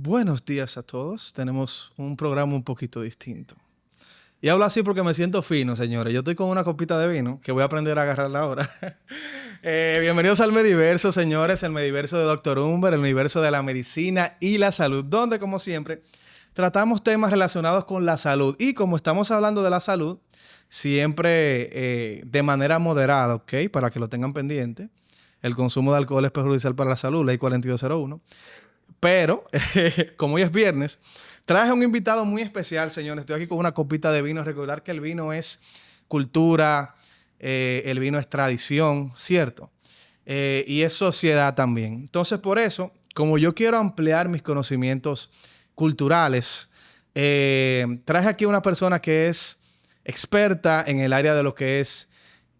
Buenos días a todos. Tenemos un programa un poquito distinto. Y hablo así porque me siento fino, señores. Yo estoy con una copita de vino que voy a aprender a agarrarla ahora. Bienvenidos al Mediverso, señores. El Mediverso de Dr. Humber, el universo de la medicina y la salud, donde, como siempre, tratamos temas relacionados con la salud. Y como estamos hablando de la salud, siempre de manera moderada, ¿ok? Para que lo tengan pendiente. El consumo de alcohol es perjudicial para la salud, ley 4201. Pero, como hoy es viernes, traje a un invitado muy especial, señores. Estoy aquí con una copita de vino. Recordar que el vino es cultura, el vino es tradición, ¿cierto? Y es sociedad también. Entonces, por eso, como yo quiero ampliar mis conocimientos culturales, traje aquí una persona que es experta en el área de lo que es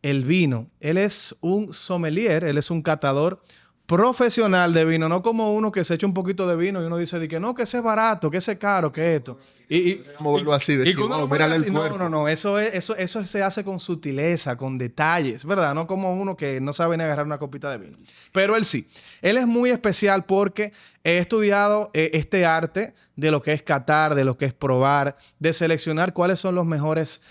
el vino. Él es un sommelier, él es un catador profesional de vino, no como uno que se echa un poquito de vino y uno dice de que no, que ese es barato, que ese es caro, que esto. Moverlo así, decir, mírale el cuerpo. No, eso se hace con sutileza, con detalles, ¿verdad? No como uno que no sabe ni agarrar una copita de vino. Pero él sí. Él es muy especial porque he estudiado este arte de lo que es catar, de lo que es probar, de seleccionar cuáles son los mejores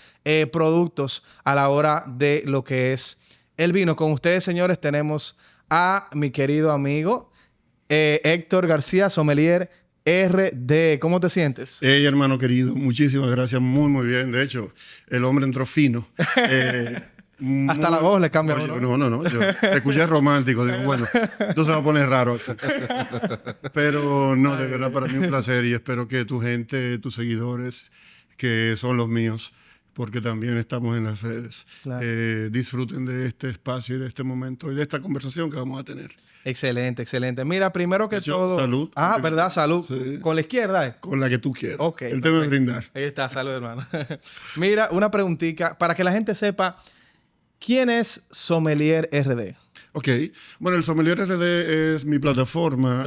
productos a la hora de lo que es el vino. Con ustedes, señores, tenemos a mi querido amigo Héctor García, sommelier RD. ¿Cómo te sientes? Hey, hermano querido, muchísimas gracias, muy bien. De hecho, el hombre entró fino. Hasta la voz le cambia. Oye, no. Yo te escuché romántico. Digo, bueno, esto se va a poner raro. Pero no, de verdad, para mí un placer y espero que tu gente, tus seguidores, que son los míos, porque también estamos en las redes, claro, disfruten de este espacio y de este momento y de esta conversación que vamos a tener. Excelente, excelente. Mira, primero que todo... Salud. ¿Verdad? Salud. Sí. ¿Con la izquierda? Con la que tú quieras. Ok. El tema es brindar. Ahí está, salud, hermano. Mira, una preguntita para que la gente sepa, ¿quién es Sommelier RD? Ok. Bueno, el Sommelier RD es mi plataforma.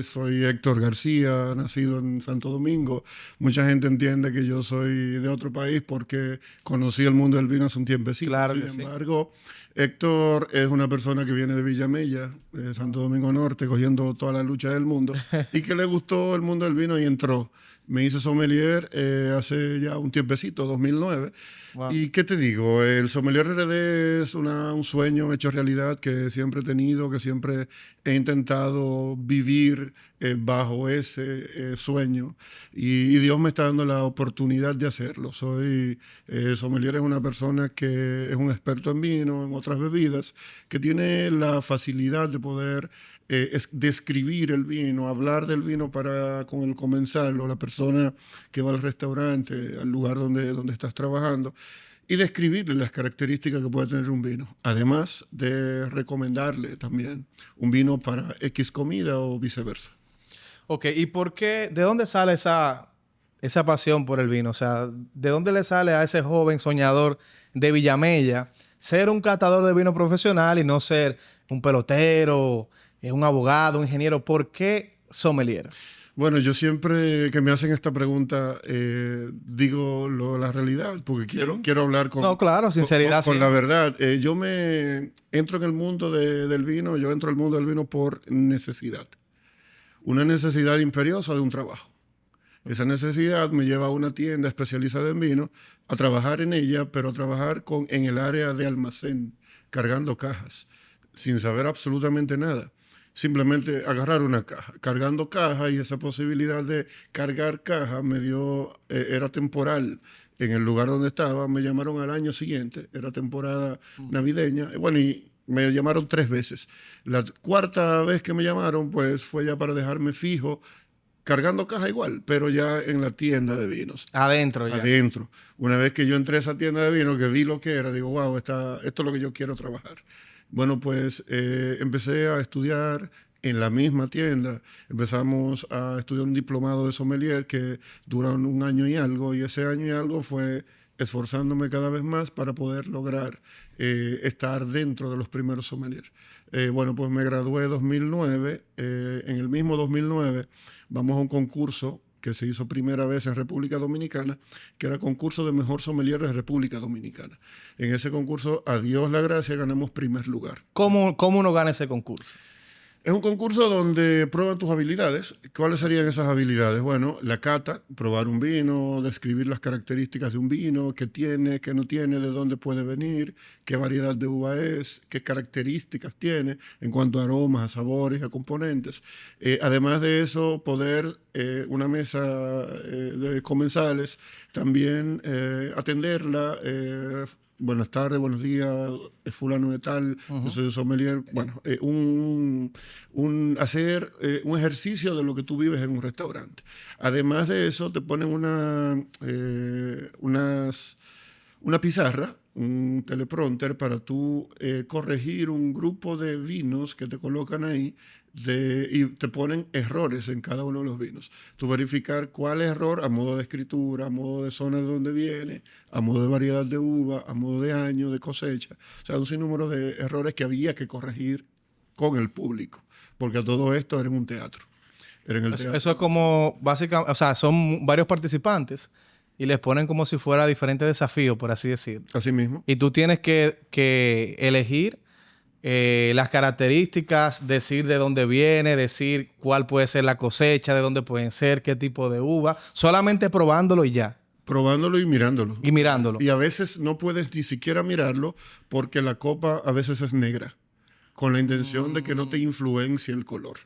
Soy Héctor García, nacido en Santo Domingo. Mucha gente entiende que yo soy de otro país porque conocí el mundo del vino hace un tiempecito. Claro Sin que embargo, Héctor es una persona que viene de Villamella, de Santo Domingo Norte, cogiendo toda la lucha del mundo, y que le gustó el mundo del vino y entró. Me hice sommelier hace ya un tiempecito, 2009. Wow. ¿Y qué te digo? El Sommelier RD es un sueño hecho realidad que siempre he tenido, que siempre he intentado vivir bajo ese sueño. Y Dios me está dando la oportunidad de hacerlo. Sommelier es una persona que es un experto en vino, en otras bebidas, que tiene la facilidad de poder describir el vino, hablar del vino con el comensal o la persona que va al restaurante, al lugar donde estás trabajando, y describirle las características que puede tener un vino. Además de recomendarle también un vino para X comida o viceversa. Ok, ¿y por qué? ¿De dónde sale esa pasión por el vino? O sea, ¿de dónde le sale a ese joven soñador de Villamella ser un catador de vino profesional y no ser un pelotero, un abogado, un ingeniero? ¿Por qué sommelier? Bueno, yo siempre que me hacen esta pregunta digo la realidad, porque quiero hablar con... No, claro, sinceridad. Con la verdad. Yo entro en el mundo del vino, yo entro al mundo del vino por necesidad. Una necesidad imperiosa de un trabajo. Esa necesidad me lleva a una tienda especializada en vino, a trabajar en ella, pero a trabajar en el área de almacén, cargando cajas, sin saber absolutamente nada. Simplemente agarrar una caja, cargando caja, y esa posibilidad de cargar caja era temporal en el lugar donde estaba. Me llamaron al año siguiente, era temporada navideña, bueno, y me llamaron 3 veces. La cuarta vez que me llamaron, pues fue ya para dejarme fijo, cargando caja igual, pero ya en la tienda de vinos. Adentro ya. Adentro. Una vez que yo entré a esa tienda de vinos, que vi lo que era, digo, wow, esto es lo que yo quiero trabajar. Bueno, pues empecé a estudiar en la misma tienda. Empezamos a estudiar un diplomado de sommelier que duró 1 año y algo, y ese año y algo fue esforzándome cada vez más para poder lograr estar dentro de los primeros sommeliers. Bueno, pues me gradué en 2009. En el mismo 2009 vamos a un concurso que se hizo primera vez en República Dominicana, que era concurso de mejor sommelier de República Dominicana. En ese concurso, a Dios la gracia, ganamos primer lugar. ¿Cómo uno gana ese concurso? Es un concurso donde prueban tus habilidades. ¿Cuáles serían esas habilidades? Bueno, la cata, probar un vino, describir las características de un vino, qué tiene, qué no tiene, de dónde puede venir, qué variedad de uva es, qué características tiene en cuanto a aromas, a sabores, a componentes. Además de eso, poder una mesa de comensales, también atenderla. Buenas tardes, buenos días, es fulano de tal, yo soy sommelier. Bueno, hacer un ejercicio de lo que tú vives en un restaurante. Además de eso, te ponen una pizarra, un teleprompter para tú corregir un grupo de vinos que te colocan ahí y te ponen errores en cada uno de los vinos. Tú verificar cuál error a modo de escritura, a modo de zona de donde viene, a modo de variedad de uva, a modo de año, de cosecha. O sea, un sinnúmero de errores que había que corregir con el público, porque a todo esto era en un teatro. Eso es como, básicamente, o sea, son varios participantes y les ponen como si fuera diferentes desafíos, por así decirlo. Así mismo. Y tú tienes que elegir las características, decir de dónde viene, decir cuál puede ser la cosecha, de dónde pueden ser, qué tipo de uva, solamente probándolo y ya. Probándolo y mirándolo. Y mirándolo. Y a veces no puedes ni siquiera mirarlo porque la copa a veces es negra, con la intención de que no te influencie el color.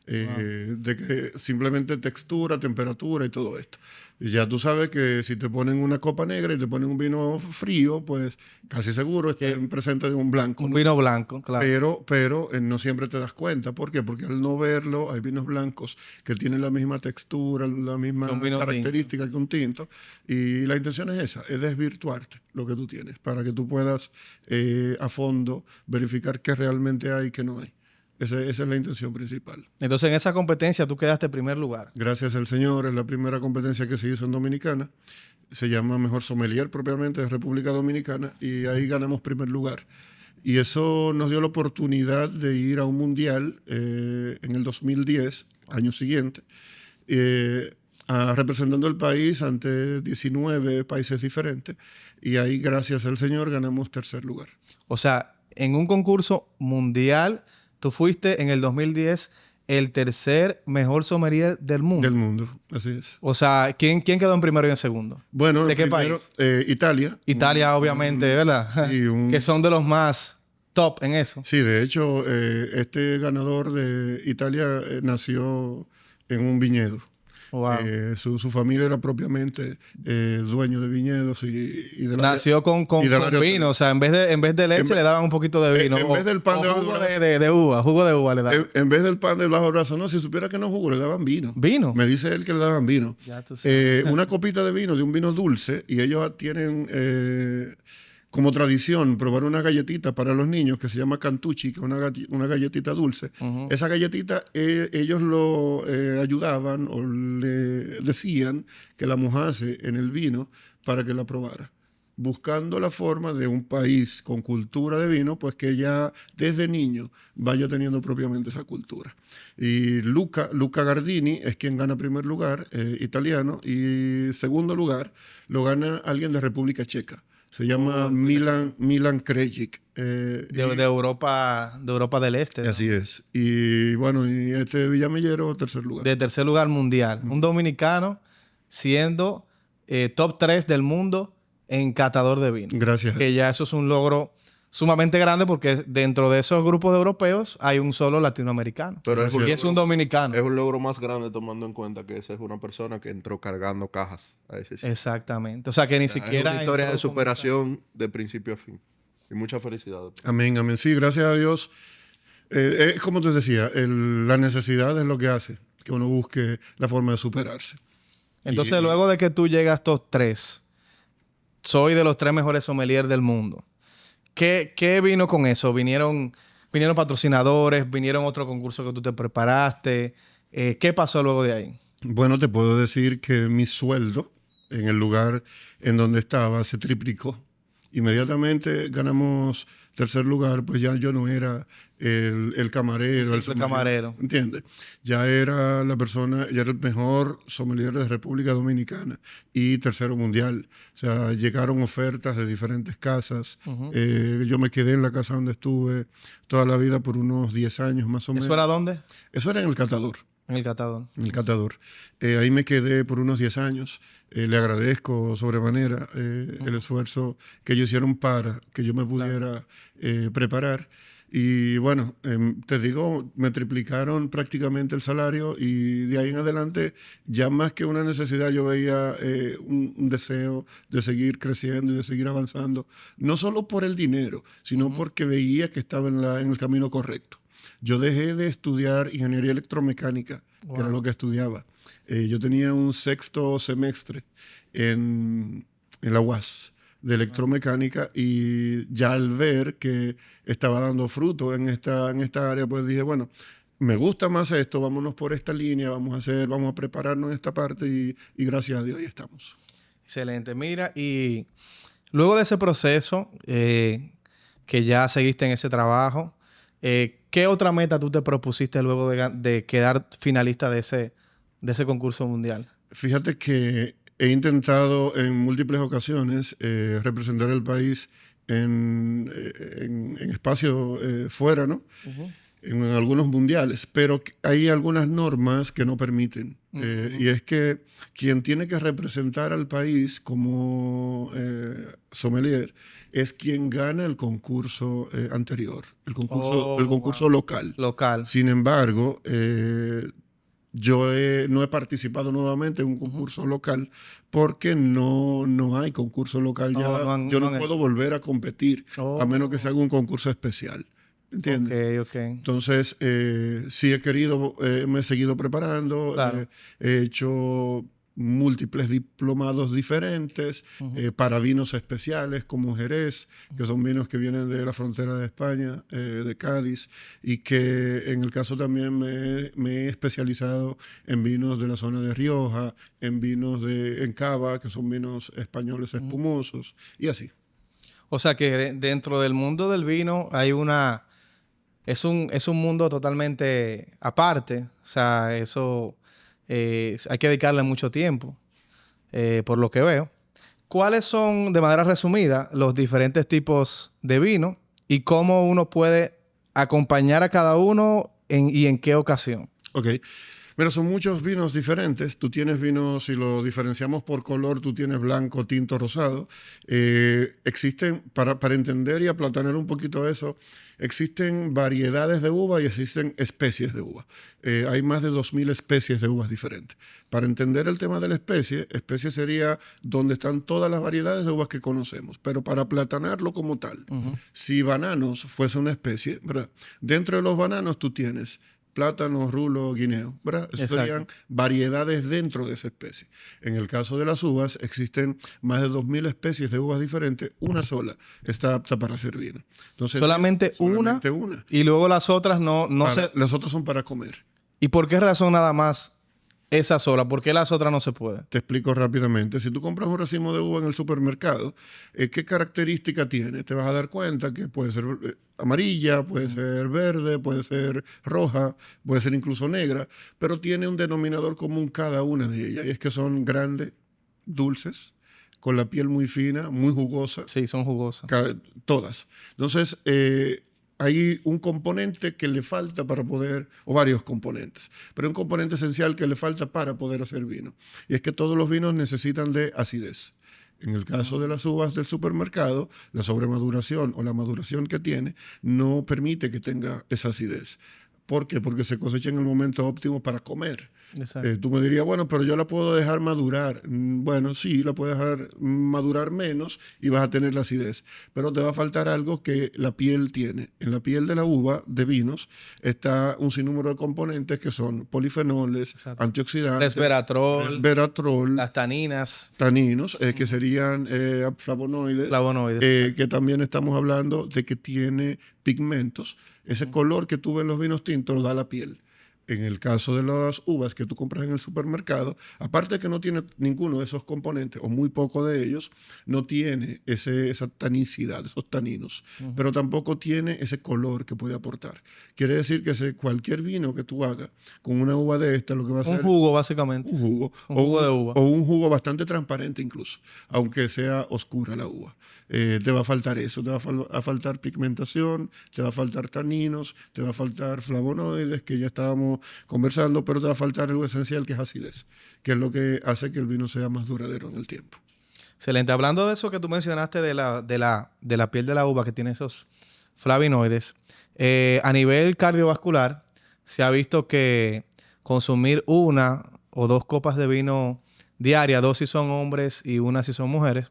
De que simplemente textura, temperatura y todo esto. Y ya tú sabes que si te ponen una copa negra y te ponen un vino frío, pues casi seguro estén presente de un blanco. Un vino blanco, claro. Pero no siempre te das cuenta. ¿Por qué? Porque al no verlo, hay vinos blancos que tienen la misma textura, la misma característica que un tinto. Y la intención es esa, es desvirtuarte lo que tú tienes, para que tú puedas a fondo verificar qué realmente hay y qué no hay. Esa es la intención principal. Entonces, en esa competencia tú quedaste en primer lugar. Gracias al Señor, es la primera competencia que se hizo en Dominicana. Se llama Mejor Sommelier propiamente de República Dominicana y ahí ganamos primer lugar. Y eso nos dio la oportunidad de ir a un mundial en el 2010, año siguiente, representando el país ante 19 países diferentes. Y ahí, gracias al Señor, ganamos tercer lugar. O sea, en un concurso mundial, tú fuiste en el 2010 el tercer mejor sommelier del mundo. Del mundo, así es. O sea, ¿quién quedó en primero y en segundo? Bueno, ¿de qué primero, país? Italia. Italia, obviamente, ¿verdad? Sí, que son de los más top en eso. Sí, de hecho, este ganador de Italia nació en un viñedo. Wow. Su familia era propiamente dueño de viñedos nació con vino, o sea, en vez de leche le daban un poquito de vino. En vez del pan jugo de uva le daban. En vez del pan de bajo brazo, no, si supiera que no jugo, le daban vino. ¿Vino? Me dice él que le daban vino. Ya tú sabes. Una copita de vino, de un vino dulce, y ellos tienen como tradición probar una galletita para los niños que se llama cantucci, que es una galletita dulce. Esa galletita ellos lo ayudaban o le decían que la mojase en el vino para que la probara, buscando la forma de un país con cultura de vino, pues que ya desde niño vaya teniendo propiamente esa cultura. Y Luca Gardini es quien gana primer lugar, italiano, y segundo lugar lo gana alguien de República Checa. Se llama Milan Krejic. De Europa del Este, ¿no? Así es. Y bueno, y este Villamellero, tercer lugar. De tercer lugar mundial. Un dominicano siendo top 3 del mundo en catador de vino. Gracias. Que ya eso es un logro sumamente grande porque dentro de esos grupos de europeos hay un solo latinoamericano. Y es un dominicano. Es un logro más grande tomando en cuenta que esa es una persona que entró cargando cajas a ese sitio. Exactamente. O sea, que ni siquiera... Es una historia de superación de principio a fin. Y mucha felicidad. Amén, amén. Sí, gracias a Dios. Como te decía, la necesidad es lo que hace que uno busque la forma de superarse. Entonces, luego de que tú llegas a estos 3, soy de los 3 mejores sommeliers del mundo. ¿Qué vino con eso? ¿Vinieron patrocinadores? ¿Vinieron otro concurso que tú te preparaste? ¿Qué pasó luego de ahí? Bueno, te puedo decir que mi sueldo en el lugar en donde estaba se triplicó. Inmediatamente ganamos tercer lugar, pues ya yo no era el camarero, el simple camarero. ¿Entiendes? Ya era la persona, ya era el mejor sommelier de República Dominicana y tercero mundial. O sea, llegaron ofertas de diferentes casas. Yo me quedé en la casa donde estuve toda la vida por unos 10 años más o menos. ¿Eso era dónde? Eso era en el Catador. En el Catador. En el Catador. Ahí me quedé por unos 10 años. Le agradezco sobremanera el esfuerzo que ellos hicieron para que yo me pudiera preparar. Y bueno, te digo, me triplicaron prácticamente el salario y de ahí en adelante, ya más que una necesidad, yo veía un deseo de seguir creciendo y de seguir avanzando. No solo por el dinero, sino porque veía que estaba en el camino correcto. Yo dejé de estudiar ingeniería electromecánica, que era lo que estudiaba. Yo tenía un sexto semestre en la UAS de electromecánica y ya al ver que estaba dando fruto en esta área, pues dije, bueno, me gusta más esto, vámonos por esta línea, vamos a prepararnos en esta parte y gracias a Dios ya estamos. Excelente. Mira, y luego de ese proceso, que ya seguiste en ese trabajo, ¿qué otra meta tú te propusiste luego de quedar finalista de ese concurso mundial? Fíjate que he intentado en múltiples ocasiones representar el país en espacio fuera, ¿no? En algunos mundiales, pero hay algunas normas que no permiten. Y es que quien tiene que representar al país como sommelier es quien gana el concurso anterior, el concurso local. Sin embargo, yo no he participado nuevamente en un concurso local porque no hay concurso local ya. Yo no puedo volver a competir a menos que se haga un concurso especial. ¿Entiendes? Ok. Entonces, sí he querido, me he seguido preparando, Claro. he hecho múltiples diplomados diferentes para vinos especiales como Jerez, que son vinos que vienen de la frontera de España, de Cádiz, y que en el caso también me he especializado en vinos de la zona de Rioja, en vinos en Cava, que son vinos españoles espumosos, y así. O sea que dentro del mundo del vino hay es un mundo totalmente aparte. O sea, eso hay que dedicarle mucho tiempo, por lo que veo. ¿Cuáles son, de manera resumida, los diferentes tipos de vino y cómo uno puede acompañar a cada uno y en qué ocasión? Ok. Mira, son muchos vinos diferentes. Tú tienes vinos, si lo diferenciamos por color, tú tienes blanco, tinto, rosado. Existen, para entender y aplatanar un poquito eso, existen variedades de uva y existen especies de uva. Hay más de 2000 especies de uvas diferentes. Para entender el tema de la especie sería donde están todas las variedades de uvas que conocemos. Pero para aplatanarlo como tal, si bananos fuese una especie, ¿verdad? Dentro de los bananos tú tienes plátano, rulo, guineo, ¿verdad? Esas serían variedades dentro de esa especie. En el caso de las uvas, existen más de 2000 especies de uvas diferentes. Una sola está apta para hacer vino. Entonces, solamente una. Y luego las otras las otras son para comer. ¿Y por qué razón nada más esa sola? ¿Por qué las otras no se pueden? Te explico rápidamente. Si tú compras un racimo de uva en el supermercado, ¿qué característica tiene? Te vas a dar cuenta que puede ser amarilla, puede ser verde, puede ser roja, puede ser incluso negra, pero tiene un denominador común cada una de ellas, y es que son grandes, dulces, con la piel muy fina, muy jugosa. Sí, son jugosas. Todas. Entonces, hay un componente que le falta para poder, o varios componentes, pero un componente esencial que le falta para poder hacer vino. Y es que todos los vinos necesitan de acidez. En el caso de las uvas del supermercado, la sobremaduración o la maduración que tiene no permite que tenga esa acidez. ¿Por qué? Porque se cosecha en el momento óptimo para comer. Tú me dirías, bueno, pero yo la puedo dejar madurar. Bueno, sí, la puedes dejar madurar menos y vas a tener la acidez. Pero te va a faltar algo que la piel tiene. En la piel de la uva, de vinos, está un sinnúmero de componentes que son polifenoles, antioxidantes, resveratrol, las taninas. Taninos, que serían flavonoides. Que también estamos hablando de que tiene pigmentos. Ese color que tú ves en los vinos tintos lo da la piel. En el caso de las uvas que tú compras en el supermercado, aparte de que no tiene ninguno de esos componentes, o muy poco de ellos, no tiene esa tanicidad, esos taninos, pero tampoco tiene ese color que puede aportar. Quiere decir que cualquier vino que tú hagas con una uva de esta, lo que va a ser... Un jugo, básicamente. Un jugo. Un jugo de uva. O un jugo bastante transparente incluso, aunque sea oscura la uva. Te va a faltar eso, te va a faltar pigmentación, te va a faltar taninos, te va a faltar flavonoides, que ya estábamos conversando, pero te va a faltar algo esencial que es acidez, que es lo que hace que el vino sea más duradero en el tiempo. Excelente. Hablando de eso que tú mencionaste de la piel de la uva que tiene esos flavonoides, a nivel cardiovascular se ha visto que consumir 1 o 2 copas de vino diaria, 2 si son hombres y 1 si son mujeres.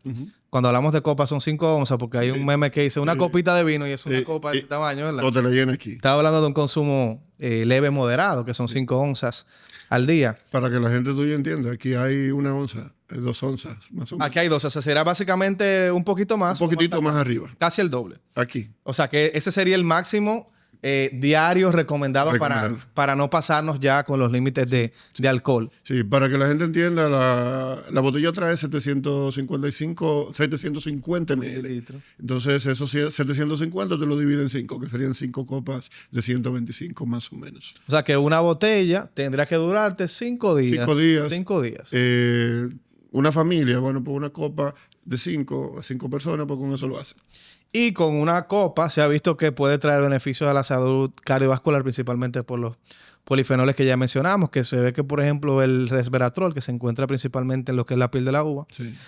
Cuando hablamos de copas son 5 onzas, porque hay un meme que dice una copita de vino y es una copa de tamaño, ¿verdad? O te la llena aquí. Estaba hablando de un consumo leve moderado, que son 5 onzas al día. Para que la gente tuya entienda, aquí hay 1 onza, 2 onzas, más o menos. Aquí hay 2, o sea, será básicamente un poquito más. Un poquitito más arriba. Casi el doble. Aquí. O sea, que ese sería el máximo diario recomendado. Para no pasarnos ya con los límites de alcohol. Sí, para que la gente entienda, la botella trae 750 mililitros. Entonces, esos 750 te lo divide en 5, que serían 5 copas de 125 más o menos. O sea, que una botella tendría que durarte 5 días. 5 días. 5 días. Una familia, bueno, pues una copa de 5 personas, pues con eso lo hace. Y con una copa se ha visto que puede traer beneficios a la salud cardiovascular, principalmente por los polifenoles que ya mencionamos, que se ve que, por ejemplo, el resveratrol, que se encuentra principalmente en lo que es la piel de la uva,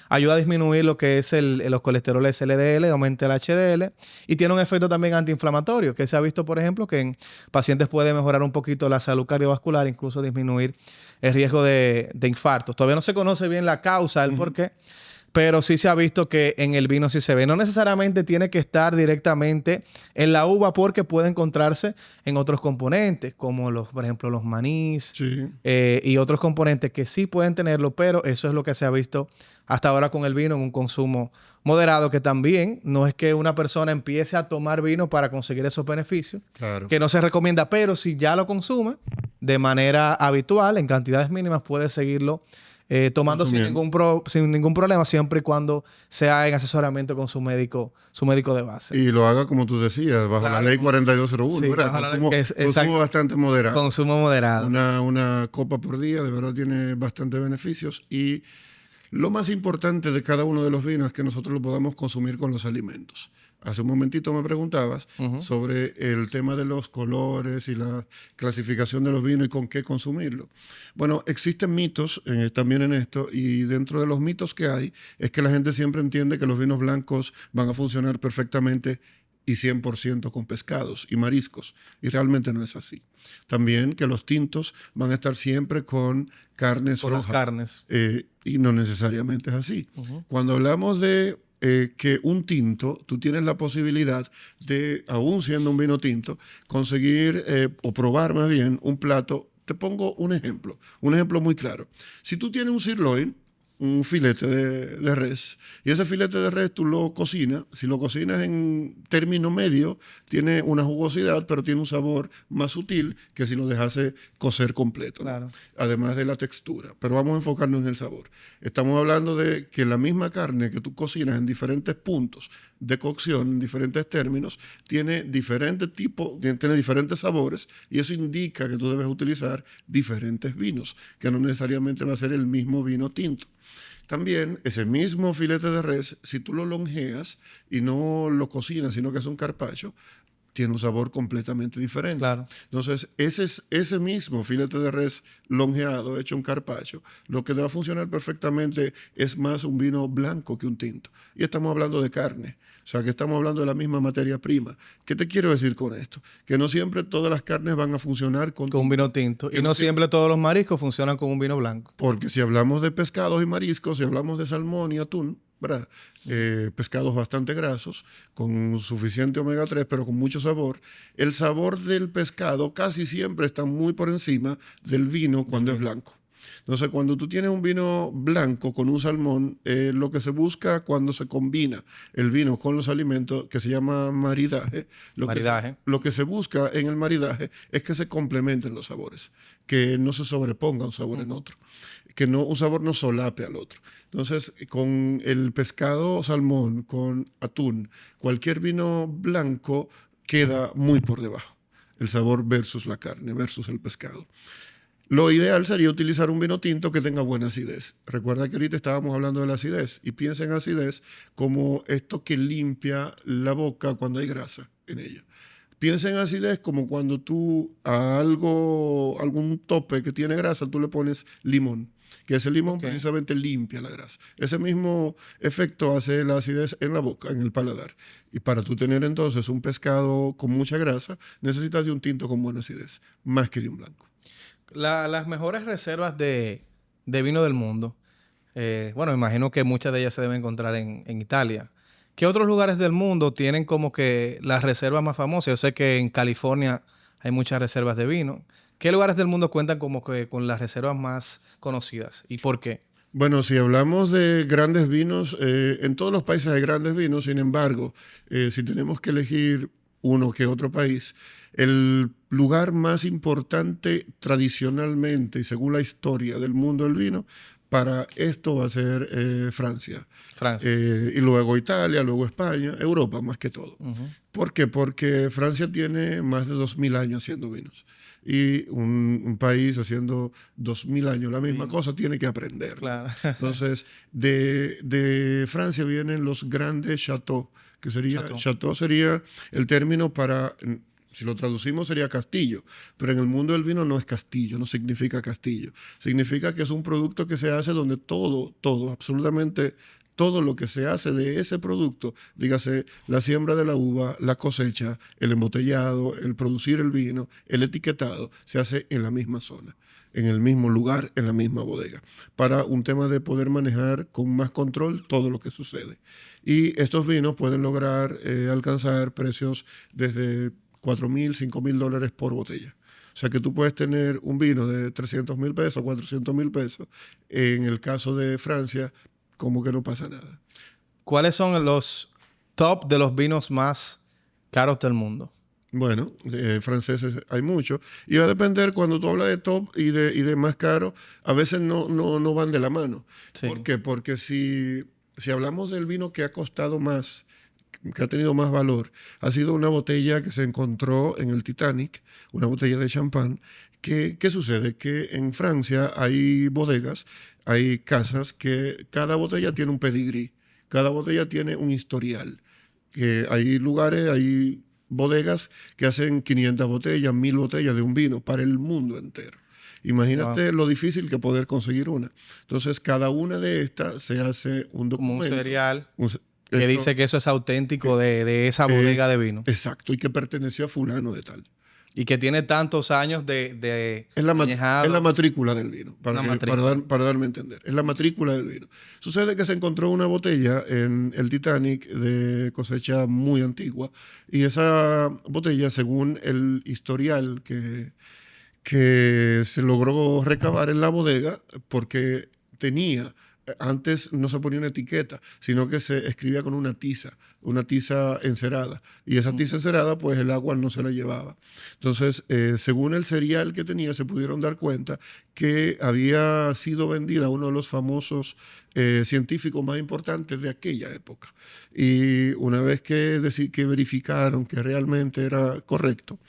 ayuda a disminuir lo que es los colesteroles LDL, aumenta el HDL y tiene un efecto también antiinflamatorio, que se ha visto, por ejemplo, que en pacientes puede mejorar un poquito la salud cardiovascular, incluso disminuir el riesgo de infartos. Todavía no se conoce bien la causa, el por qué, pero sí se ha visto que en el vino sí se ve. No necesariamente tiene que estar directamente en la uva porque puede encontrarse en otros componentes, como por ejemplo, los manís y otros componentes que sí pueden tenerlo, pero eso es lo que se ha visto hasta ahora con el vino en un consumo moderado, que también no es que una persona empiece a tomar vino para conseguir esos beneficios, que no se recomienda, pero si ya lo consume de manera habitual, en cantidades mínimas, puede seguirlo tomando sin ningún problema, siempre y cuando sea en asesoramiento con su médico de base. Y lo haga, como tú decías, bajo la ley 4201. Consumo bastante moderado. Consumo moderado. Una copa por día, de verdad tiene bastantes beneficios. Y lo más importante de cada uno de los vinos es que nosotros lo podamos consumir con los alimentos. Hace un momentito me preguntabas sobre el tema de los colores y la clasificación de los vinos y con qué consumirlo. Bueno, existen mitos también en esto, y dentro de los mitos que hay es que la gente siempre entiende que los vinos blancos van a funcionar perfectamente y 100% con pescados y mariscos, y realmente no es así. También que los tintos van a estar siempre con carnes rojas. Carnes. Y no necesariamente es así. Cuando hablamos de que un tinto, tú tienes la posibilidad de, aún siendo un vino tinto, conseguir o probar más bien un plato. Te pongo un ejemplo muy claro. Si tú tienes un sirloin, un filete de res, y ese filete de res tú lo cocinas, si lo cocinas en término medio, tiene una jugosidad, pero tiene un sabor más sutil que si lo dejase cocer completo, ¿no? Además de la textura. Pero vamos a enfocarnos en el sabor. Estamos hablando de que la misma carne que tú cocinas en diferentes puntos de cocción, en diferentes términos, tiene diferentes tipos, tiene diferentes sabores, y eso indica que tú debes utilizar diferentes vinos, que no necesariamente va a ser el mismo vino tinto. También ese mismo filete de res, si tú lo longeas y no lo cocinas, sino que es un carpaccio, tiene un sabor completamente diferente. Entonces, ese mismo filete de res longeado, hecho un carpaccio, lo que va a funcionar perfectamente es más un vino blanco que un tinto. Y estamos hablando de carne, o sea, que estamos hablando de la misma materia prima. ¿Qué te quiero decir con esto? Que no siempre todas las carnes van a funcionar con un vino tinto. Y no siempre todos los mariscos funcionan con un vino blanco. Porque si hablamos de pescados y mariscos, si hablamos de salmón y atún, ¿verdad? Pescados bastante grasos, con suficiente omega 3, pero con mucho sabor. El sabor del pescado casi siempre está muy por encima del vino cuando es blanco. Entonces, cuando tú tienes un vino blanco con un salmón, lo que se busca cuando se combina el vino con los alimentos, que se llama maridaje, lo que se busca en el maridaje es que se complementen los sabores, que no se sobreponga un sabor en otro, que no, un sabor no solape al otro. Entonces, con el pescado salmón, con atún, cualquier vino blanco queda muy por debajo. El sabor versus la carne, versus el pescado. Lo ideal sería utilizar un vino tinto que tenga buena acidez. Recuerda que ahorita estábamos hablando de la acidez y piensa en acidez como esto que limpia la boca cuando hay grasa en ella. Piensa en acidez como cuando tú a algún tope que tiene grasa, tú le pones limón, que ese limón precisamente limpia la grasa. Ese mismo efecto hace la acidez en la boca, en el paladar. Y para tú tener entonces un pescado con mucha grasa, necesitas de un tinto con buena acidez, más que de un blanco. Las mejores reservas de vino del mundo, bueno, imagino que muchas de ellas se deben encontrar en Italia. ¿Qué otros lugares del mundo tienen como que las reservas más famosas? Yo sé que en California hay muchas reservas de vino. ¿Qué lugares del mundo cuentan como que con las reservas más conocidas y por qué? Bueno, si hablamos de grandes vinos, en todos los países hay grandes vinos, sin embargo, si tenemos que elegir uno que otro país, el lugar más importante tradicionalmente y según la historia del mundo del vino, para esto va a ser Francia. Y luego Italia, luego España, Europa más que todo. ¿Por qué? Porque Francia tiene más de 2000 años haciendo vinos. Y un país haciendo 2000 años la misma cosa tiene que aprender. Claro. Entonces, de Francia vienen los grandes chateaux, que sería, chateau sería el término para, si lo traducimos sería castillo, pero en el mundo del vino no es castillo, no significa castillo. Significa que es un producto que se hace donde todo, absolutamente todo lo que se hace de ese producto, dígase la siembra de la uva, la cosecha, el embotellado, el producir el vino, el etiquetado, se hace en la misma zona, en el mismo lugar, en la misma bodega, para un tema de poder manejar con más control todo lo que sucede. Y estos vinos pueden lograr alcanzar precios desde $4,000, $5,000 por botella. O sea que tú puedes tener un vino de 300,000 pesos, 400,000 pesos. En el caso de Francia, como que no pasa nada. ¿Cuáles son los top de los vinos más caros del mundo? Bueno, franceses hay muchos. Y va a depender, cuando tú hablas de top y de más caro, a veces no van de la mano. Sí. ¿Por qué? Porque si hablamos del vino que ha costado más, que ha tenido más valor, ha sido una botella que se encontró en el Titanic, una botella de champán. ¿Qué sucede? Que en Francia hay bodegas, hay casas que cada botella tiene un pedigrí, cada botella tiene un historial. Hay lugares, hay bodegas que hacen 500 botellas, 1000 botellas de un vino para el mundo entero. Imagínate lo difícil que poder conseguir una. Entonces, cada una de estas se hace un documento. Como un serial que dice que eso es auténtico de esa bodega de vino. Exacto, y que perteneció a fulano de tal. Y que tiene tantos años de añejado. Es la matrícula del vino, para darme a entender. Es la matrícula del vino. Sucede que se encontró una botella en el Titanic de cosecha muy antigua y esa botella, según el historial que se logró recabar en la bodega, porque antes no se ponía una etiqueta, sino que se escribía con una tiza encerada. Y esa tiza encerada, pues el agua no se la llevaba. Entonces, según el serial que tenía, se pudieron dar cuenta que había sido vendida a uno de los famosos científicos más importantes de aquella época. Y una vez que verificaron que realmente era correcto,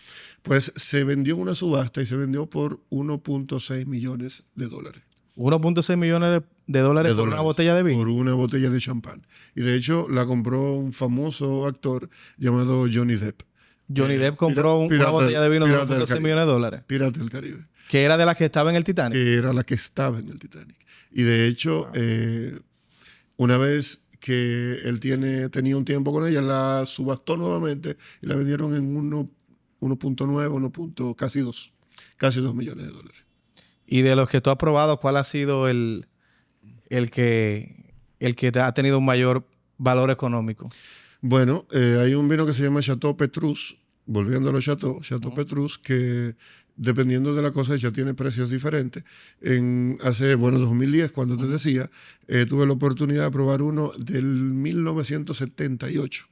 pues se vendió en una subasta y se vendió por $1.6 millones. 1.6 millones de dólares por una botella de vino. Por una botella de champán. Y de hecho la compró un famoso actor llamado Johnny Depp. Johnny Depp compró una botella de vino de 1.6 millones de dólares. Pirata del Caribe. Que era de la que estaba en el Titanic. Que era la que estaba en el Titanic. Y de hecho, una vez que él tenía un tiempo con ella, la subastó nuevamente y la vendieron en 1.9, casi 2 millones de dólares. Y de los que tú has probado, ¿cuál ha sido el que ha tenido un mayor valor económico? Bueno, hay un vino que se llama Chateau Petrus volviendo a los Chateau Petrus, que dependiendo de la cosecha tiene precios diferentes. Hace 2010, cuando te decía, tuve la oportunidad de probar uno del 1978.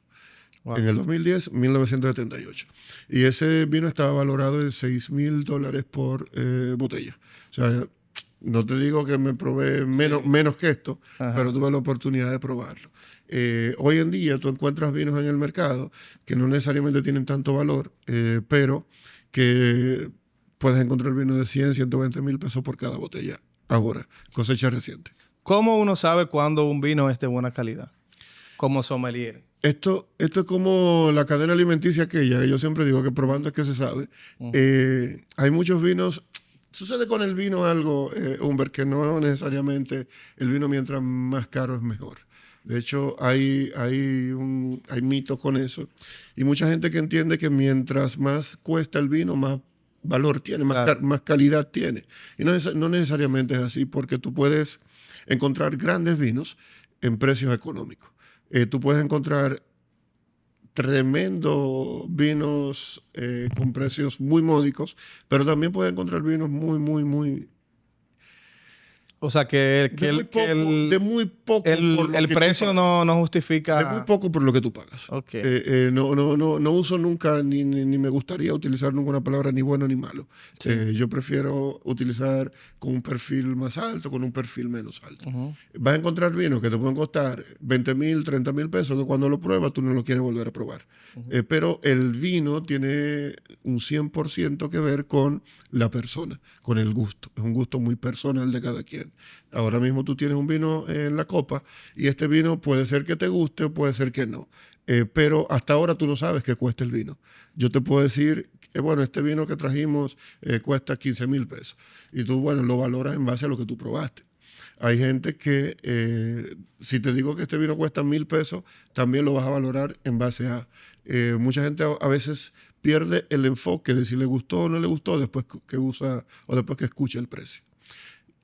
Wow. En el 2010, 1978. Y ese vino estaba valorado en $6,000 por botella. O sea, no te digo que me probé menos que esto, pero tuve la oportunidad de probarlo. Hoy en día tú encuentras vinos en el mercado que no necesariamente tienen tanto valor, pero que puedes encontrar vinos de 100, 120 mil pesos por cada botella. Ahora, cosecha reciente. ¿Cómo uno sabe cuándo un vino es de buena calidad? Como sommelier. Esto es como la cadena alimenticia aquella, que yo siempre digo que probando es que se sabe. Hay muchos vinos. Sucede con el vino algo, Humbert, que no necesariamente el vino mientras más caro es mejor. De hecho, hay mitos con eso. Y mucha gente que entiende que mientras más cuesta el vino, más valor tiene, más calidad tiene. Y no necesariamente es así, porque tú puedes encontrar grandes vinos en precios económicos. Tú puedes encontrar tremendos vinos con precios muy módicos, pero también puedes encontrar vinos muy... O sea, que el precio no justifica... De muy poco por lo que tú pagas. Okay. No uso nunca, ni me gustaría utilizar ninguna palabra ni bueno ni malo. Sí. Yo prefiero utilizar con un perfil más alto, con un perfil menos alto. Vas a encontrar vinos que te pueden costar 20 mil, 30 mil pesos, que cuando lo pruebas tú no lo quieres volver a probar. Pero el vino tiene un 100% que ver con la persona, con el gusto. Es un gusto muy personal de cada quien. Ahora mismo tú tienes un vino en la copa y este vino puede ser que te guste o puede ser que no. Pero hasta ahora tú no sabes qué cuesta el vino. Yo te puedo decir que, este vino que trajimos cuesta 15 mil pesos. Y tú, lo valoras en base a lo que tú probaste. Hay gente que, si te digo que este vino cuesta 1,000 pesos, también lo vas a valorar en base a... mucha gente a veces pierde el enfoque de si le gustó o no le gustó después que usa o después que escucha el precio.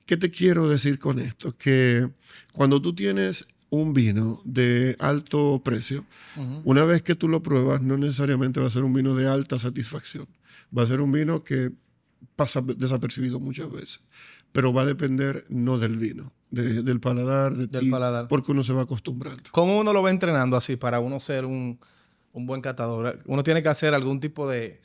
¿Qué te quiero decir con esto? Que cuando tú tienes un vino de alto precio, una vez que tú lo pruebas, no necesariamente va a ser un vino de alta satisfacción. Va a ser un vino que pasa desapercibido muchas veces. Pero va a depender no del vino, del paladar, de ti, porque uno se va acostumbrando. ¿Cómo uno lo va entrenando así para uno ser un buen catador? ¿Uno tiene que hacer algún tipo de...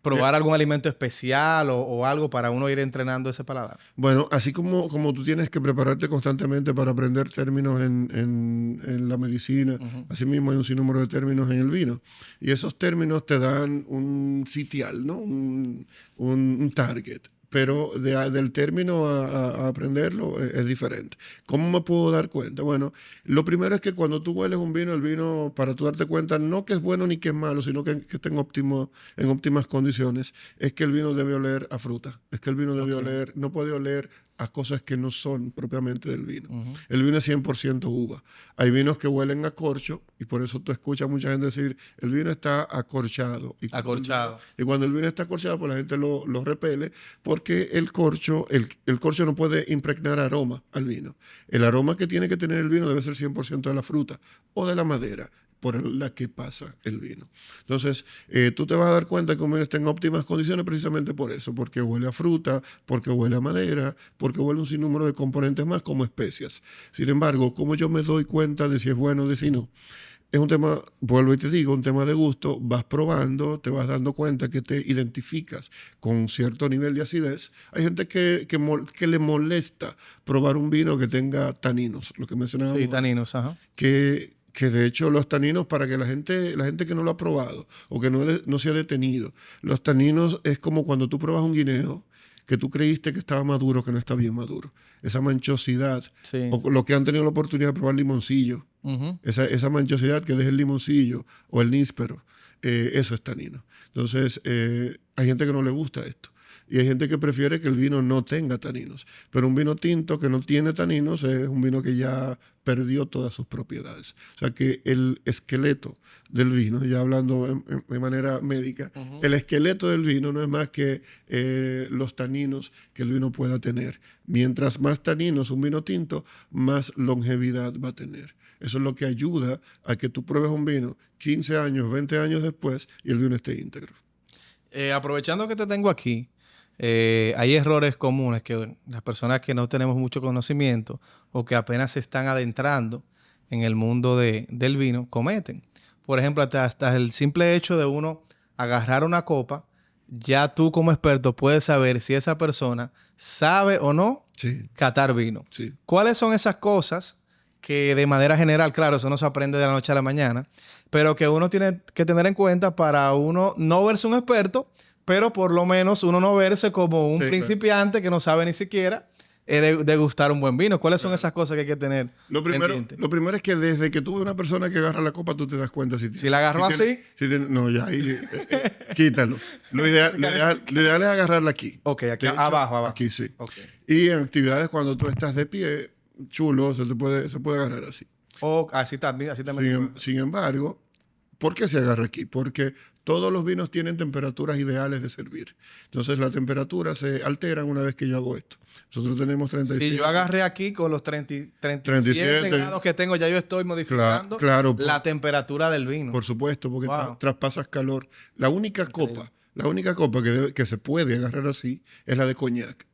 probar algún alimento especial o algo para uno ir entrenando ese paladar? Bueno, así como tú tienes que prepararte constantemente para aprender términos en la medicina, así mismo hay un sinnúmero de términos en el vino. Y esos términos te dan un sitial, ¿no? Un target. Pero del término a aprenderlo es diferente. ¿Cómo me puedo dar cuenta? Bueno, lo primero es que cuando tú hueles un vino, el vino, para tú darte cuenta, no que es bueno ni que es malo, sino que esté en óptimas condiciones, es que el vino debe oler a fruta. Es que el vino debe oler, no puede oler a cosas que no son propiamente del vino. El vino es 100% uva. Hay vinos que huelen a corcho y por eso tú escuchas a mucha gente decir, el vino está acorchado. Y cuando el vino está acorchado, pues la gente lo repele porque el corcho no puede impregnar aroma al vino. El aroma que tiene que tener el vino debe ser 100% de la fruta o de la madera por la que pasa el vino. Entonces, tú te vas a dar cuenta que un vino está en óptimas condiciones precisamente por eso, porque huele a fruta, porque huele a madera, porque huele un sinnúmero de componentes más como especias. Sin embargo, ¿cómo yo me doy cuenta de si es bueno o de si no? Es un tema, vuelvo y te digo, un tema de gusto. Vas probando, te vas dando cuenta que te identificas con cierto nivel de acidez. Hay gente que le molesta probar un vino que tenga taninos, lo que mencionábamos. Sí, taninos, ajá. Que de hecho los taninos, para que la gente que no lo ha probado o que no se ha detenido, los taninos es como cuando tú pruebas un guineo que tú creíste que estaba maduro, que no está bien maduro. Esa manchosidad, o lo que han tenido la oportunidad de probar limoncillo, esa manchosidad que deja el limoncillo o el níspero, eso es tanino. Entonces, hay gente que no le gusta esto. y hay gente que prefiere que el vino no tenga taninos. Pero un vino tinto que no tiene taninos es un vino que ya perdió todas sus propiedades. O sea que el esqueleto del vino, ya hablando de manera médica, el esqueleto del vino no es más que los taninos que el vino pueda tener. Mientras más taninos un vino tinto, más longevidad va a tener. Eso es lo que ayuda a que tú pruebes un vino 15 años, 20 años después y el vino esté íntegro. Aprovechando que te tengo aquí, hay errores comunes que las personas que no tenemos mucho conocimiento o que apenas se están adentrando en el mundo del vino cometen. Por ejemplo, hasta el simple hecho de uno agarrar una copa, ya tú como experto puedes saber si esa persona sabe o no catar vino. Sí. ¿Cuáles son esas cosas que de manera general, claro, eso no se aprende de la noche a la mañana, pero que uno tiene que tener en cuenta para uno no verse un experto, pero por lo menos uno no verse como un principiante que no sabe ni siquiera degustar un buen vino? ¿Cuáles son esas cosas que hay que tener pendientes? Lo primero es que desde que tú ves una persona que agarra la copa, tú te das cuenta si la agarró así. No, ya ahí, quítalo. Lo ideal es agarrarla aquí. Ok, aquí abajo. Aquí sí. Okay. Y en actividades cuando tú estás de pie, chulo, se puede agarrar así. Así también. Sin embargo, ¿por qué se agarra aquí? Porque todos los vinos tienen temperaturas ideales de servir. Entonces, la temperatura se altera una vez que yo hago esto. Nosotros tenemos 37. Si yo agarré aquí con los 37 grados que tengo, ya yo estoy modificando la temperatura del vino. Por supuesto, porque traspasas calor. La única copa que se puede agarrar así es la de coñac.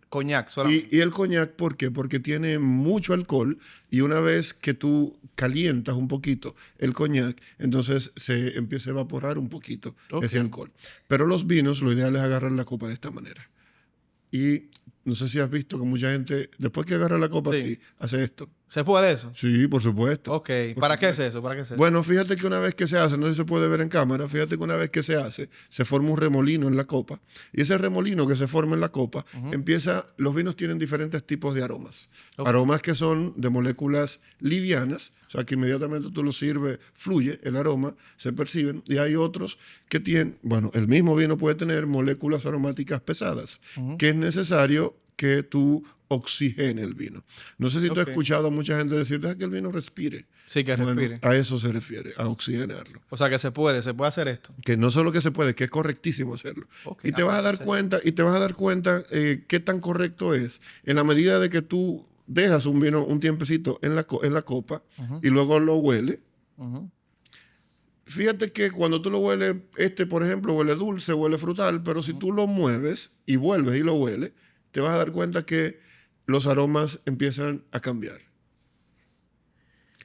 Coñac solamente. Y el coñac, ¿por qué? Porque tiene mucho alcohol y una vez que tú calientas un poquito el coñac, entonces se empieza a evaporar un poquito ese alcohol. Pero los vinos, lo ideal es agarrar la copa de esta manera. Y no sé si has visto que mucha gente, después que agarra la copa así, hace esto. ¿Se puede eso? Sí, por supuesto. Ok. ¿Para qué es eso? Bueno, fíjate que una vez que se hace, no sé si se puede ver en cámara, fíjate que una vez que se hace, se forma un remolino en la copa. Y ese remolino que se forma en la copa, los vinos tienen diferentes tipos de aromas. Aromas que son de moléculas livianas, o sea que inmediatamente tú lo sirves, fluye el aroma, se perciben. Y hay otros que tienen, el mismo vino puede tener moléculas aromáticas pesadas, que es necesario que tú oxigene el vino. No sé si tú has escuchado a mucha gente decir, deja que el vino respire. Sí, que respire. A eso se refiere, a oxigenarlo. O sea, que se puede hacer esto. Que no solo que se puede, que es correctísimo hacerlo. Y te vas a dar cuenta qué tan correcto es en la medida de que tú dejas un vino un tiempecito en la copa y luego lo hueles. Fíjate que cuando tú lo hueles, por ejemplo, huele dulce, huele frutal, pero si tú lo mueves y vuelves y lo hueles, te vas a dar cuenta que los aromas empiezan a cambiar.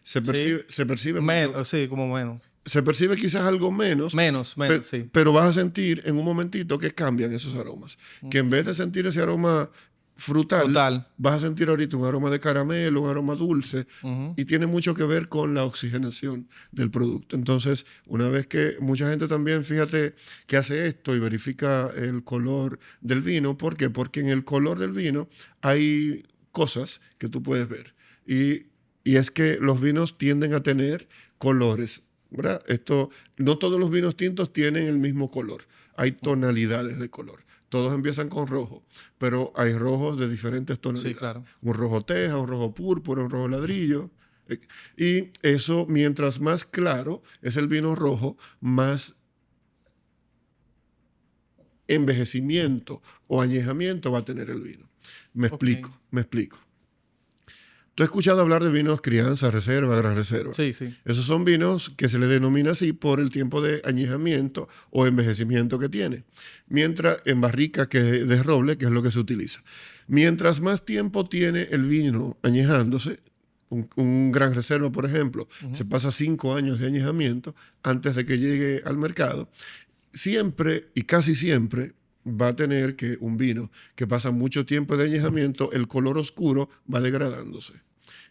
Se percibe menos, sí, como menos. Se percibe quizás algo menos. Menos, sí. Pero vas a sentir en un momentito que cambian esos aromas. Que en vez de sentir ese aroma frutal, vas a sentir ahorita un aroma de caramelo, un aroma dulce, y tiene mucho que ver con la oxigenación del producto. Entonces, una vez que mucha gente también, fíjate, que hace esto y verifica el color del vino. ¿Por qué? Porque en el color del vino hay cosas que tú puedes ver. Y es que los vinos tienden a tener colores, ¿verdad? No todos los vinos tintos tienen el mismo color. Hay tonalidades de color. Todos empiezan con rojo, pero hay rojos de diferentes tonalidades. Sí, claro. Un rojo teja, un rojo púrpura, un rojo ladrillo. Y eso, mientras más claro es el vino rojo, más envejecimiento o añejamiento va a tener el vino. Me explico. Tú has escuchado hablar de vinos crianza, reserva, gran reserva. Sí, sí. Esos son vinos que se le denomina así por el tiempo de añejamiento o envejecimiento que tiene. Mientras en barrica de roble, que es lo que se utiliza. Mientras más tiempo tiene el vino añejándose, un gran reserva, por ejemplo, se pasa 5 años de añejamiento antes de que llegue al mercado. Siempre y casi siempre va a tener que un vino que pasa mucho tiempo de añejamiento, el color oscuro va degradándose.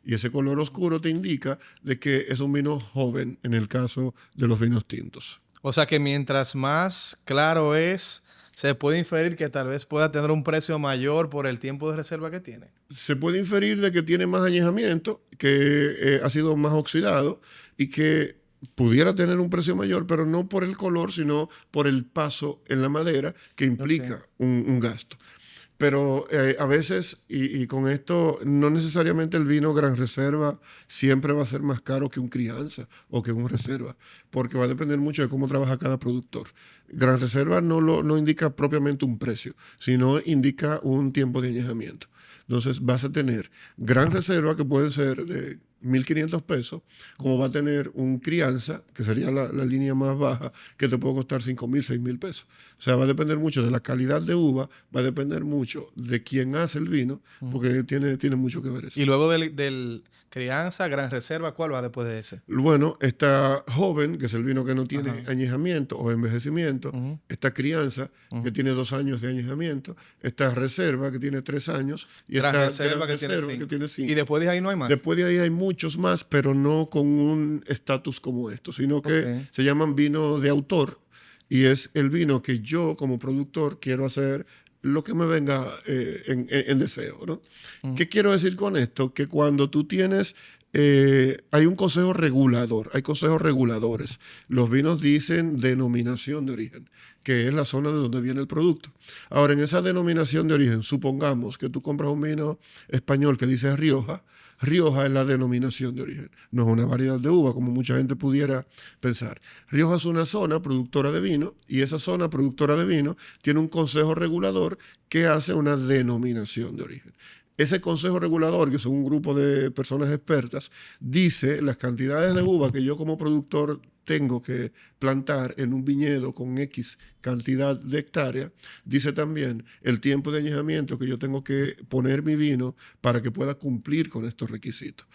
Y ese color oscuro te indica de que es un vino joven en el caso de los vinos tintos. O sea que mientras más claro es, se puede inferir que tal vez pueda tener un precio mayor por el tiempo de reserva que tiene. Se puede inferir de que tiene más añejamiento, que ha sido más oxidado y que pudiera tener un precio mayor, pero no por el color, sino por el paso en la madera que implica un gasto. Pero a veces, y con esto, no necesariamente el vino Gran Reserva siempre va a ser más caro que un crianza o que un reserva, porque va a depender mucho de cómo trabaja cada productor. Gran Reserva no indica propiamente un precio, sino indica un tiempo de añejamiento. Entonces vas a tener Gran Reserva, que puede ser de 1.500 pesos, como va a tener un crianza, que sería la línea más baja, que te puede costar 5.000, 6.000 pesos. O sea, va a depender mucho de la calidad de uva, va a depender mucho de quién hace el vino, porque tiene mucho que ver eso. Y luego del crianza, Gran Reserva, ¿cuál va después de ese? Bueno, está joven, que es el vino que no tiene Ajá. añejamiento o envejecimiento. Ujú. Está crianza, que tiene 2 años de añejamiento. Está reserva, que tiene 3 años. Y Gran está Reserva, Gran que tiene Reserva, cinco. que tiene 5. Y después de ahí no hay más. Después de ahí hay muchos más, pero no con un estatus como esto, sino que Ok. se llaman vino de autor, y es el vino que yo como productor quiero hacer lo que me venga en deseo, ¿no? ¿Qué quiero decir con esto? Que cuando tú tienes, hay un consejo regulador, hay consejos reguladores. Los vinos dicen denominación de origen, que es la zona de donde viene el producto. Ahora, en esa denominación de origen, supongamos que tú compras un vino español que dice Rioja. Rioja es la denominación de origen, no es una variedad de uva como mucha gente pudiera pensar. Rioja es una zona productora de vino, y esa zona productora de vino tiene un consejo regulador que hace una denominación de origen. Ese consejo regulador, que son un grupo de personas expertas, dice las cantidades de uva que yo como productor tengo que plantar en un viñedo con X cantidad de hectáreas. Dice también el tiempo de añejamiento que yo tengo que poner mi vino para que pueda cumplir con estos requisitos.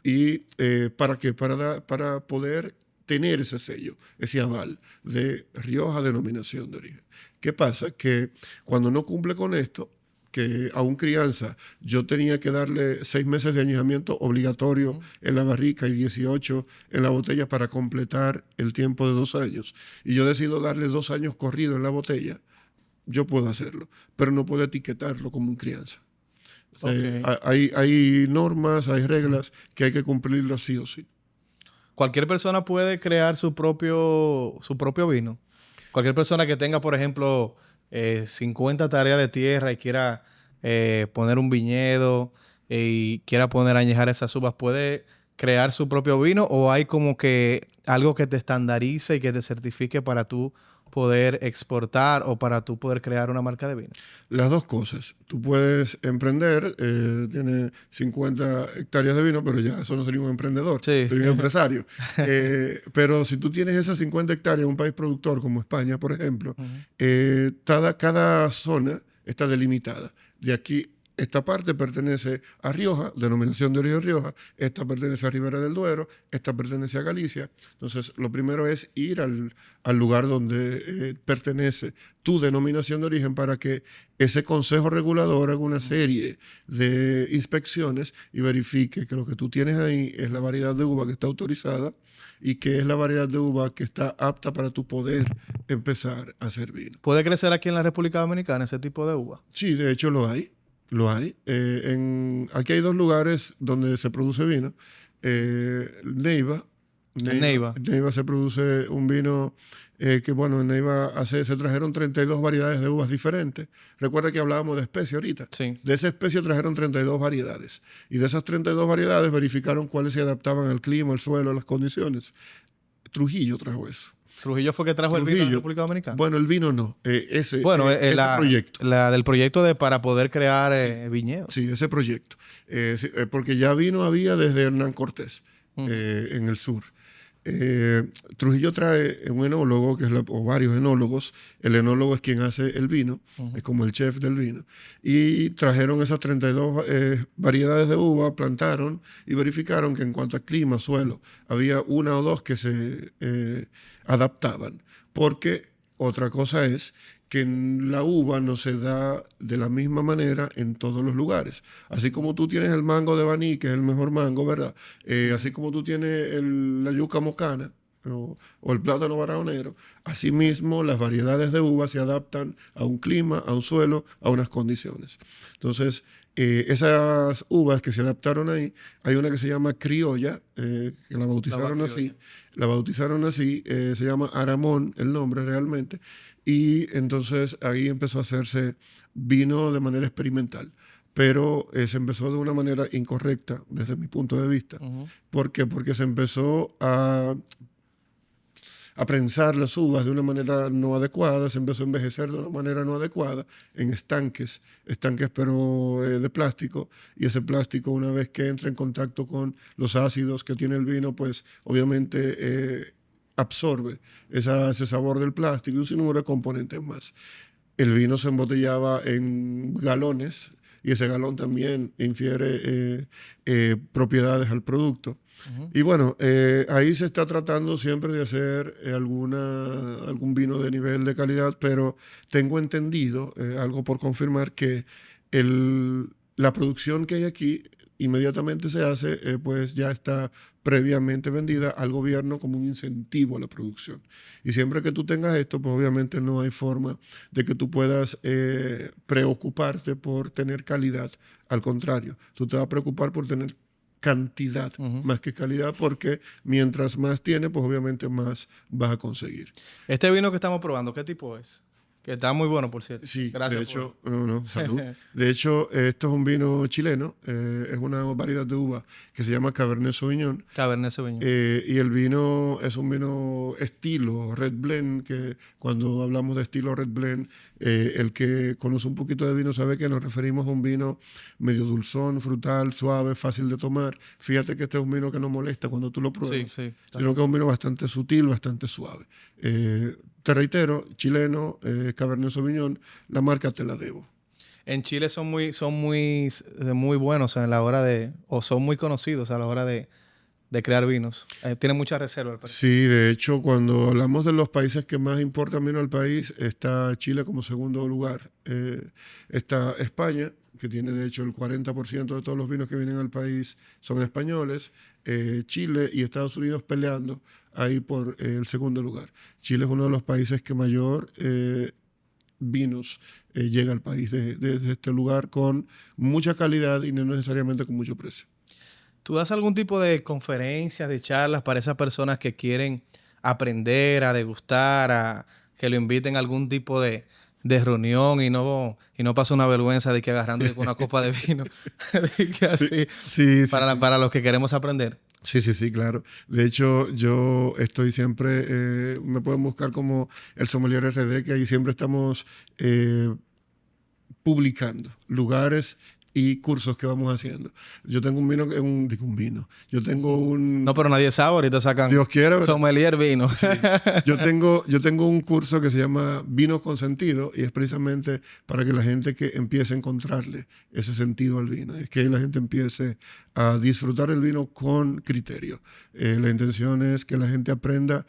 ¿Y para qué? Para poder tener ese sello, ese aval de Rioja denominación de origen. ¿Qué pasa? Que cuando no cumple con esto, que a un crianza yo tenía que darle 6 meses de añejamiento obligatorio en la barrica y 18 en la botella para completar el tiempo de 2 años, y yo decido darle 2 años corrido en la botella, yo puedo hacerlo, pero no puedo etiquetarlo como un crianza. Ok. Hay normas, hay reglas que hay que cumplirlas sí o sí. Cualquier persona puede crear su propio vino. Cualquier persona que tenga, por ejemplo, 50 tareas de tierra y quiera poner un viñedo y quiera poner a añejar esas uvas, ¿puede crear su propio vino o hay como que algo que te estandarice y que te certifique para tú poder exportar o para tú poder crear una marca de vino? Las dos cosas. Tú puedes emprender, tienes 50 hectáreas de vino, pero ya eso no sería un emprendedor, Sí. sería un empresario. Pero si tú tienes esas 50 hectáreas en un país productor como España, por ejemplo, cada zona está delimitada. De aquí, esta parte pertenece a Rioja, denominación de origen Rioja, esta pertenece a Ribera del Duero, esta pertenece a Galicia. Entonces, lo primero es ir al lugar donde pertenece tu denominación de origen para que ese consejo regulador haga una serie de inspecciones y verifique que lo que tú tienes ahí es la variedad de uva que está autorizada y que es la variedad de uva que está apta para tu poder empezar a hacer vino. ¿Puede crecer aquí en la República Dominicana ese tipo de uva? Sí, de hecho lo hay. Lo hay. Aquí hay 2 lugares donde se produce vino. Neiva. En Neiva. En Neiva se produce un vino que, bueno, en Neiva se trajeron 32 variedades de uvas diferentes. Recuerda que hablábamos de especie ahorita. Sí. De esa especie trajeron 32 variedades. Y de esas 32 variedades verificaron cuáles se adaptaban al clima, al suelo, a las condiciones. Trujillo trajo eso. Trujillo fue que trajo el vino a la Trujillo. República Dominicana. Bueno, el vino no. Ese proyecto. La del proyecto para poder crear viñedos. Sí, ese proyecto. Porque ya vino había desde Hernán Cortés en el sur. Trujillo trae un enólogo, o varios enólogos. El enólogo es quien hace el vino, es como el chef del vino. Y trajeron esas 32 variedades de uva, plantaron y verificaron que en cuanto a clima, suelo, había 1 o 2 que se adaptaban. Porque otra cosa es que la uva no se da de la misma manera en todos los lugares. Así como tú tienes el mango de Baní, que es el mejor mango, ¿verdad? Así como tú tienes la yuca mocana o el plátano barahonero, asimismo las variedades de uva se adaptan a un clima, a un suelo, a unas condiciones. Entonces, Esas uvas que se adaptaron ahí, hay una que se llama criolla, que la bautizaron así. La bautizaron así, se llama Aramón, el nombre realmente. Y entonces ahí empezó a hacerse vino de manera experimental. Pero se empezó de una manera incorrecta desde mi punto de vista. ¿Por qué? Porque se empezó a prensar las uvas de una manera no adecuada, se empezó a envejecer de una manera no adecuada en estanques pero de plástico, y ese plástico, una vez que entra en contacto con los ácidos que tiene el vino, pues obviamente absorbe ese sabor del plástico y un sinnúmero de componentes más. El vino se embotellaba en galones y ese galón también infiere propiedades al producto. Y bueno, ahí se está tratando siempre de hacer algún vino de nivel de calidad, pero tengo entendido, algo por confirmar, que la producción que hay aquí inmediatamente se hace, pues ya está previamente vendida al gobierno como un incentivo a la producción. Y siempre que tú tengas esto, pues obviamente no hay forma de que tú puedas preocuparte por tener calidad. Al contrario, tú te vas a preocupar por tener cantidad más que calidad, porque mientras más tienes, pues obviamente más vas a conseguir. Este vino que estamos probando, ¿qué tipo es? Que está muy bueno, por cierto. Sí, gracias. De hecho, salud. De hecho, esto es un vino chileno, es una variedad de uva que se llama Cabernet Sauvignon. Cabernet Sauvignon. Y el vino es un vino estilo Red Blend, que cuando hablamos de estilo Red Blend, el que conoce un poquito de vino sabe que nos referimos a un vino medio dulzón, frutal, suave, fácil de tomar. Fíjate que este es un vino que no molesta cuando tú lo pruebas, sino que es un vino bastante sutil, bastante suave. Te reitero, chileno, Cabernet Sauvignon, la marca te la debo. En Chile son muy buenos a la hora o son muy conocidos a la hora de crear vinos. Tienen mucha reserva. Sí, de hecho, cuando hablamos de los países que más importan vino al país, está Chile como segundo lugar. Está España, que tiene de hecho el 40% de todos los vinos que vienen al país son españoles. Chile y Estados Unidos peleando ahí por el segundo lugar. Chile es uno de los países que mayor vinos llega al país desde este lugar, con mucha calidad y no necesariamente con mucho precio. ¿Tú das algún tipo de conferencias, de charlas para esas personas que quieren aprender, a degustar, a que lo inviten a algún tipo de reunión y no pasa una vergüenza de que agarrando una copa de vino? Así, sí, para los que queremos aprender. Sí, claro. De hecho, yo estoy siempre, me pueden buscar como el Sommelier RD, que ahí siempre estamos publicando lugares y cursos que vamos haciendo. Yo tengo un vino, yo tengo un... No, pero nadie sabe, ahorita sacan... Dios quiera, ¿verdad? Sommelier vino. Sí. Yo tengo un curso que se llama Vino con Sentido, y es precisamente para que la gente que empiece a encontrarle ese sentido al vino, es que la gente empiece a disfrutar el vino con criterio. La intención es que la gente aprenda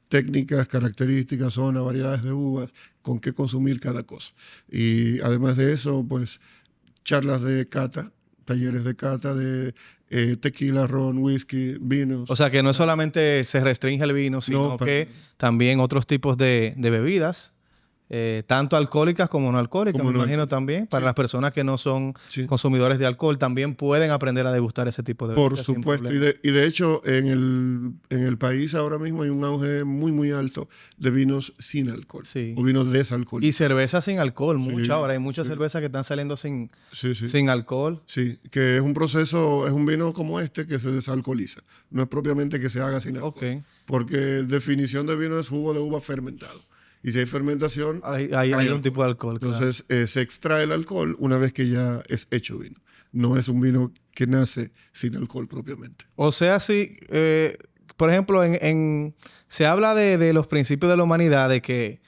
técnicas, características, zonas, variedades de uvas, con qué consumir cada cosa. Y además de eso, pues charlas de cata, talleres de cata de tequila, ron, whisky, vinos. O sea, que no solamente se restringe el vino, sino que también otros tipos de bebidas, tanto alcohólicas como no alcohólicas, me imagino también. Para las personas que no son consumidores de alcohol, también pueden aprender a degustar ese tipo de bebidas. Por supuesto. Y de hecho, en el país ahora mismo hay un auge muy, muy alto de vinos sin alcohol. O vinos desalcohólicos. Y cervezas sin alcohol, muchas ahora. Hay muchas cervezas que están saliendo sin alcohol. Sí, que es un proceso, es un vino como este que se desalcoholiza. No es propiamente que se haga sin alcohol. Porque definición de vino es jugo de uva fermentado. Y si hay fermentación, hay un tipo de alcohol. Entonces, se extrae el alcohol una vez que ya es hecho vino. No es un vino que nace sin alcohol propiamente. O sea, por ejemplo, se habla de los principios de la humanidad, de que,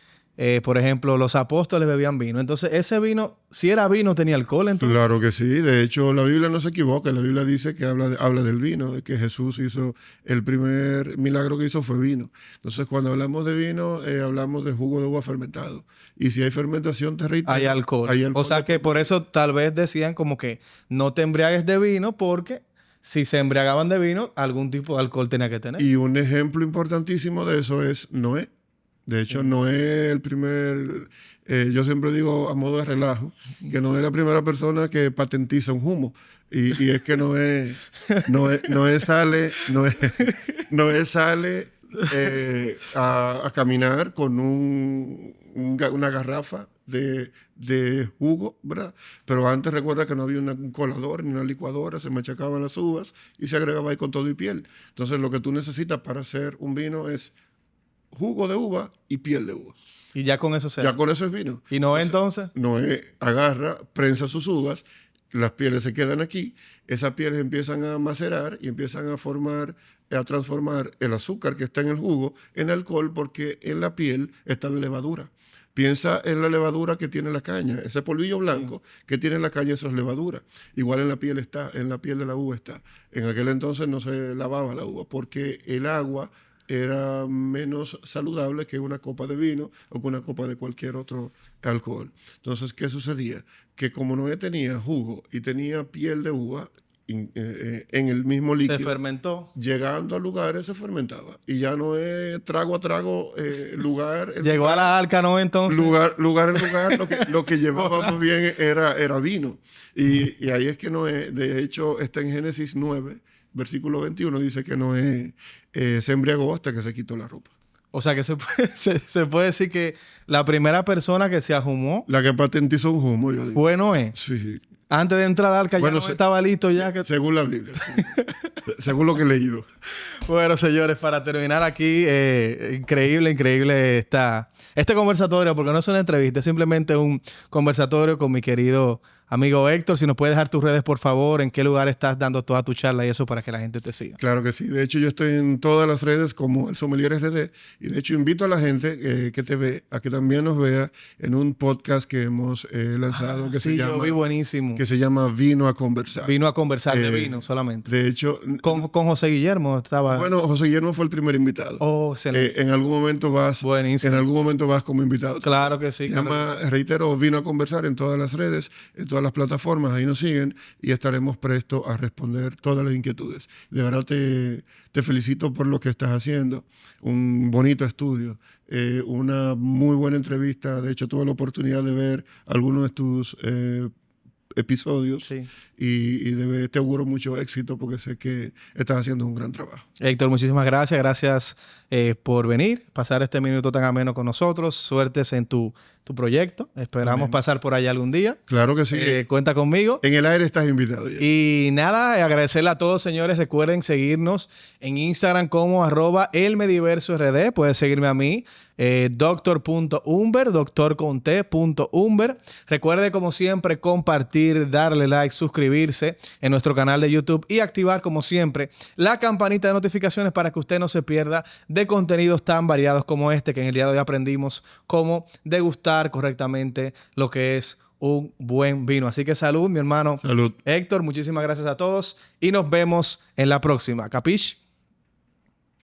por ejemplo, los apóstoles bebían vino. Entonces, ese vino, si era vino, tenía alcohol. Entonces. Claro que sí. De hecho, la Biblia no se equivoca. La Biblia dice que habla del vino, de que Jesús hizo, el primer milagro que hizo fue vino. Entonces, cuando hablamos de vino, hablamos de jugo de uva fermentado. Y si hay fermentación, te reitero, hay alcohol. O sea, que por eso tal vez decían como que no te embriagues de vino, porque si se embriagaban de vino, algún tipo de alcohol tenía que tener. Y un ejemplo importantísimo de eso es Noé. De hecho, no es el primer... yo siempre digo a modo de relajo que no es la primera persona que patentiza un humo. Y es que no es sale a caminar con una garrafa de jugo, ¿verdad? Pero antes recuerda que no había un colador ni una licuadora, se machacaban las uvas y se agregaba ahí con todo y piel. Entonces lo que tú necesitas para hacer un vino es jugo de uva y piel de uva. Y ya con eso se Ya hace. con eso es vino. ¿Y no entonces? Noé agarra, prensa sus uvas, las pieles se quedan aquí, esas pieles empiezan a macerar y empiezan a transformar el azúcar que está en el jugo en alcohol, porque en la piel está la levadura. Piensa en la levadura que tiene la caña, ese polvillo blanco que tiene la caña, eso es levadura. Igual en la piel está, en la piel de la uva está. En aquel entonces no se lavaba la uva porque el agua era menos saludable que una copa de vino o que una copa de cualquier otro alcohol. Entonces, ¿qué sucedía? Que como Noé tenía jugo y tenía piel de uva en el mismo líquido, Se fermentó. llegando a lugares se fermentaba. Y ya no es trago a trago, lugar en Llegó a la arca, ¿no? Entonces. lugar en lugar, lo que llevaba más bien era vino. Y ahí es que Noé, de hecho, está en Génesis 9, versículo 21, dice que Noé se embriagó hasta que se quitó la ropa. O sea que se puede decir que la primera persona que se ahumó La que patentizó un humo, yo digo. fue Noé. Sí, Antes de entrar al arca Bueno, ya no estaba listo ya. según la Biblia. Según lo que he leído. Bueno, señores, para terminar aquí, increíble este conversatorio, porque no es una entrevista, es simplemente un conversatorio con mi querido amigo Héctor. Si nos puedes dejar tus redes, por favor, en qué lugar estás dando toda tu charla y eso para que la gente te siga. Claro que sí. De hecho, yo estoy en todas las redes como el Sommelier RD. Y de hecho, invito a la gente que te ve a que también nos vea en un podcast que hemos lanzado Sí, yo vi buenísimo. que se llama Vino a Conversar. Vino a conversar de Eh, vino solamente. De hecho, Con José Guillermo estaba... bueno, José Guillermo fue el primer invitado. Oh, excelente. En algún momento vas como invitado. Claro que sí. Se claro llama, reitero, Vino a Conversar en todas las redes, en todas las plataformas, ahí nos siguen y estaremos prestos a responder todas las inquietudes. De verdad te felicito por lo que estás haciendo, un bonito estudio, una muy buena entrevista. De hecho, tuve la oportunidad de ver algunos de tus episodios Sí. y te auguro mucho éxito porque sé que estás haciendo un gran trabajo. Héctor, muchísimas gracias. Gracias por venir, pasar este minuto tan ameno con nosotros. Suertes en tu proyecto. Esperamos Amén. pasar por allá algún día. Claro que sí. Cuenta conmigo. En el aire estás invitado ya. Y nada, agradecerle a todos, señores. Recuerden seguirnos en Instagram como @elmediversord. Puedes seguirme a mí, doctor.humber, doctor.t.humber. Recuerde, como siempre, compartir, darle like, suscribirse en nuestro canal de YouTube y activar, como siempre, la campanita de notificaciones para que usted no se pierda de contenidos tan variados como este, que en el día de hoy aprendimos cómo degustar correctamente lo que es un buen vino. Así que salud, mi hermano. Salud. Héctor, muchísimas gracias a todos y nos vemos en la próxima. ¿Capish?